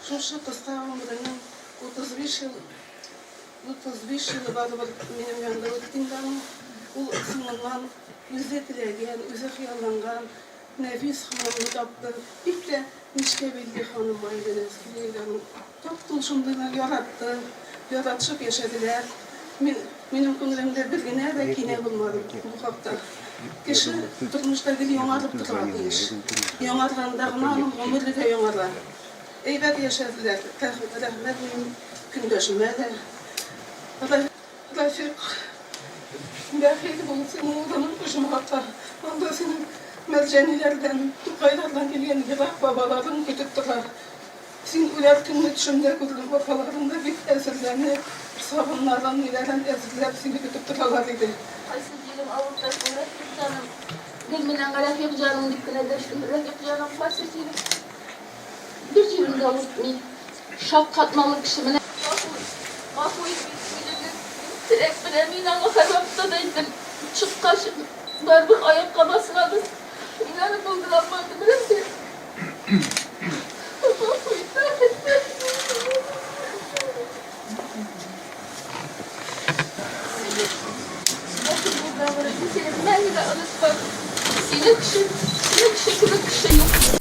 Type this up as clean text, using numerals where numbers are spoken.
Şuşa tasavvurun 35 yıl 35 yılı vardı benim yanımda öttiğimden o ısınılan, yüzde dilegen, yüzde hıyarlangan, nefis hanımını taptı. Bir de nişke bildi hanım aydınız, bileylerim. Taptım şundan yarattı, yaratışıp yaşadılar. Benim könlümde bir güne de kine bulmadım bu hafta. Kişi durmuşta dil yonarlıp durardı iş. Yonarlandağına hanım ömürlüğe yonarlar. Eyvət yaşadılar, rəhmət benim gündöşüme de. Rafiq, bəxiyli bunu senin oğlanın kuşuma hatta. Onda senin mərcənilərdən, Tukaylardan gelen yılaq babaların götüttüler. Sen ular künlü düşümde gördüm babalarında bir esirlerini, sabunlardan, nelerden esirler seni götüttüler idi. Ayşe diyelim avukta sonra canım. Gelmeden Rafiq canım dikkine düştüm. Rafiq canım Ayşe diyelim. Bir cebimde unutmayayım. Şak katmalı kişimine. Mahvoy direkt bilemiyle o harapta değildim. Çık kaşım. Barbuk ayakkabısını aldım. İnanın buldulanmadı bilemdi. Mahvoy ben yine alışmam. Yine kışı kuru kışı yok.